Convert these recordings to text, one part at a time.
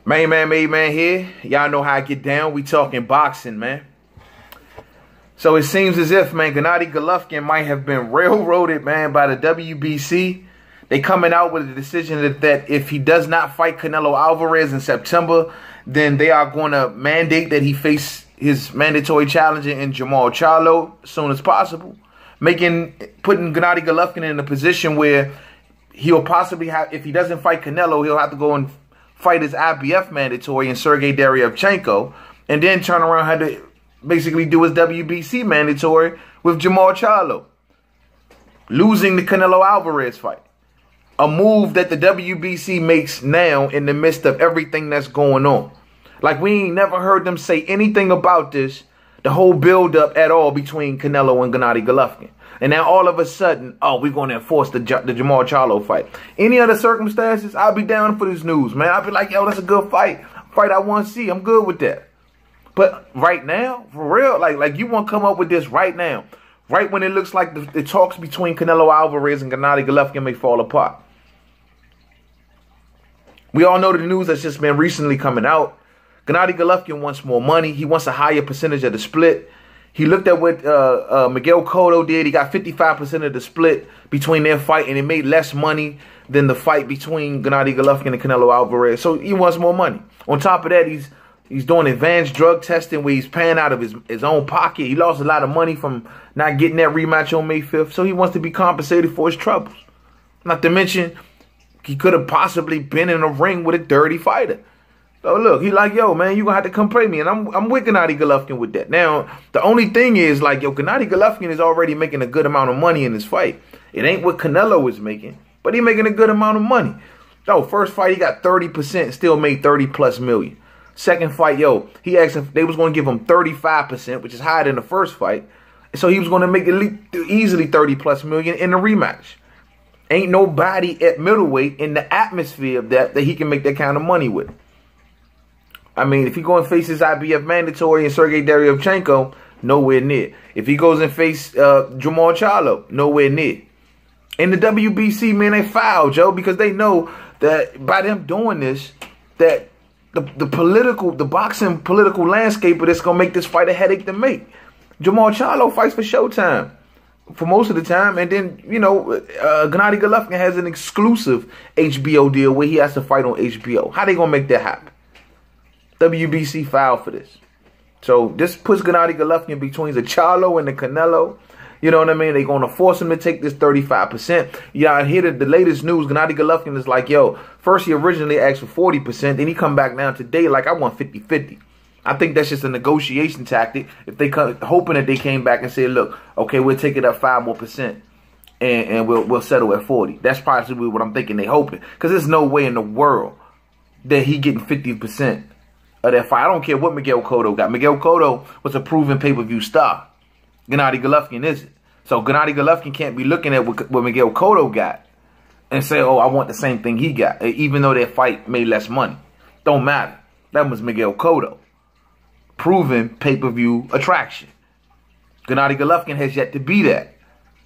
Main man here. Y'all know how I get down. We talking boxing, man. So it seems as if, man, Gennady Golovkin might have been railroaded, man, by the WBC. They coming out with a decision that if he does not fight Canelo Alvarez in September, then they are going to mandate that he face his mandatory challenger in Jermall Charlo as soon as possible, putting Gennady Golovkin in a position where he'll possibly have, if he doesn't fight Canelo, he'll have to go and fight his IBF mandatory in Sergey Derevchenko, and then turn around and have to basically do his WBC mandatory with Jermall Charlo, losing the Canelo Alvarez fight. A move that the WBC makes now in the midst of everything that's going on. Like, we ain't never heard them say anything about this, the whole build-up at all between Canelo and Gennady Golovkin. And now all of a sudden, oh, we're going to enforce the Jermall Charlo fight. Any other circumstances, I'll be down for this news, man. I'll be like, yo, that's a good fight. Fight I want to see. I'm good with that. But right now, for real, like you want to come up with this right now. Right when it looks like the talks between Canelo Alvarez and Gennady Golovkin may fall apart. We all know the news that's just been recently coming out. Gennady Golovkin wants more money. He wants a higher percentage of the split. He looked at what Miguel Cotto did. He got 55% of the split between their fight, and it made less money than the fight between Gennady Golovkin and Canelo Alvarez. So he wants more money. On top of that, he's doing advanced drug testing where he's paying out of his own pocket. He lost a lot of money from not getting that rematch on May 5th. So he wants to be compensated for his troubles. Not to mention, he could have possibly been in a ring with a dirty fighter. So look, he like, yo, man, you gonna have to come pay me. And I'm with Gennady Golovkin with that. Now, the only thing is, like, yo, Gennady Golovkin is already making a good amount of money in this fight. It ain't what Canelo is making, but he making a good amount of money. So first fight, he got 30%, still made 30+ million. Second fight, yo, he asked if they was going to give him 35%, which is higher than the first fight. So he was going to make easily 30+ million in the rematch. Ain't nobody at middleweight in the atmosphere of that he can make that kind of money with. I mean, if he go and face his IBF mandatory and Sergey Derevchenko, nowhere near. If he goes and face Jermall Charlo, nowhere near. In the WBC, man, they foul, Joe, because they know that by them doing this, that the boxing political landscape of this gonna make this fight a headache to make. Jermall Charlo fights for Showtime for most of the time, and then, you know, Gennady Golovkin has an exclusive HBO deal where he has to fight on HBO. How they gonna make that happen? WBC filed for this. So this puts Gennady Golovkin between the Charlo and the Canelo. You know what I mean? They're going to force him to take this 35%. Yeah, I hear the latest news. Gennady Golovkin is like, yo, first he originally asked for 40%. Then he come back now today like, I want 50-50. I think that's just a negotiation tactic. If they come, hoping that they came back and said, look, okay, we'll take it up 5 more percent. And we'll settle at 40. That's possibly what I'm thinking they hoping. Because there's no way in the world that he getting 50% of that fight. I don't care what Miguel Cotto got. Miguel Cotto was a proven pay-per-view star. Gennady Golovkin isn't. So Gennady Golovkin can't be looking at what Miguel Cotto got and say, oh, I want the same thing he got, even though that fight made less money. Don't matter. That was Miguel Cotto. Proven pay-per-view attraction. Gennady Golovkin has yet to be that.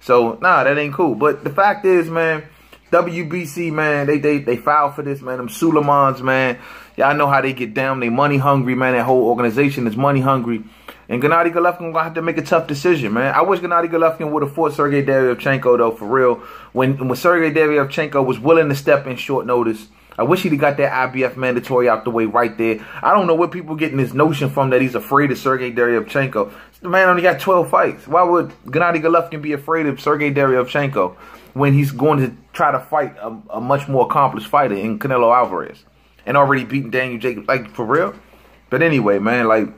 So, nah, that ain't cool. But the fact is, man, WBC, man, they filed for this, man. Them Suleimans, man. Y'all know how they get down. They money hungry, man. That whole organization is money hungry. And Gennady Golovkin gonna have to make a tough decision, man. I wish Gennady Golovkin would have fought Sergey Derevchenko, though, for real. When Sergey Derevchenko was willing to step in short notice, I wish he'd have got that IBF mandatory out the way right there. I don't know where people getting this notion from that he's afraid of Sergey Derevchenko. The man only got 12 fights. Why would Gennady Golovkin be afraid of Sergey Derevchenko when he's going to try to fight a much more accomplished fighter in Canelo Alvarez and already beaten Daniel Jacobs? Like, for real? But anyway, man, like,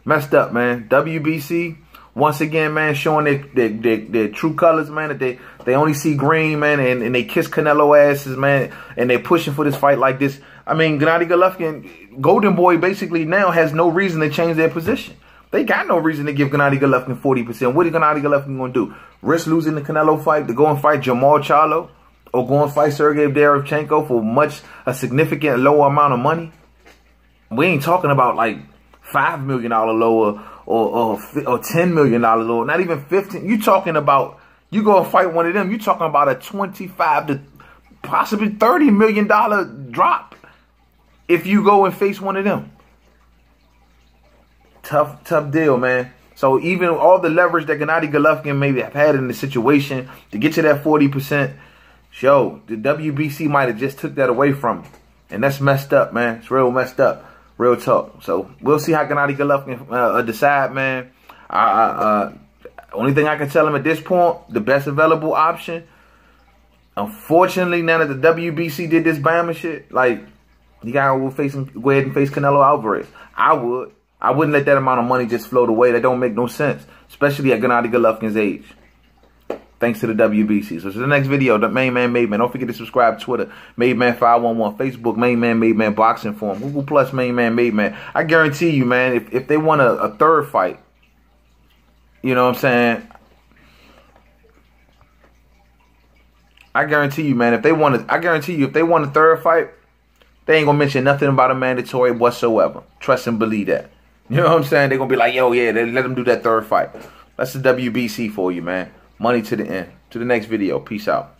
messed up, man. WBC, once again, man, showing their true colors, man, that they only see green, man, and they kiss Canelo asses, man, and they're pushing for this fight like this. I mean, Gennady Golovkin, Golden Boy, basically now has no reason to change their position. They got no reason to give Gennady Golovkin 40%. What is Gennady Golovkin going to do? Risk losing the Canelo fight to go and fight Jermall Charlo? Or go and fight Sergey Derevchenko for a significant lower amount of money? We ain't talking about like $5 million lower or $10 million lower. Not even 15. You talking about, you go and fight one of them, you talking about a 25 to possibly $30 million drop. if you go and face one of them. Tough deal, man. So even all the leverage that Gennady Golovkin maybe have had in the situation to get to that 40%, yo, the WBC might have just took that away from him. And that's messed up, man. It's real messed up. Real talk. So we'll see how Gennady Golovkin decide, man. Only thing I can tell him at this point, the best available option. Unfortunately, now that the WBC did this Bama shit, like, you gotta go ahead and face Canelo Alvarez. I wouldn't let that amount of money just float away. That don't make no sense, especially at Gennady Golovkin's age. Thanks to the WBC. So to the next video, the Main Man Made Man. Don't forget to subscribe to Twitter, Made Man 511, Facebook, Main Man Made Man Boxing Forum, Google Plus, Main Man Made Man. I guarantee you, man, if they want a third fight, you know what I'm saying? I guarantee you, man, if they want a third fight, they ain't gonna mention nothing about a mandatory whatsoever. Trust and believe that. You know what I'm saying? They're gonna be like, yo, yeah, let them do that third fight. That's the WBC for you, man. Money to the end. To the next video. Peace out.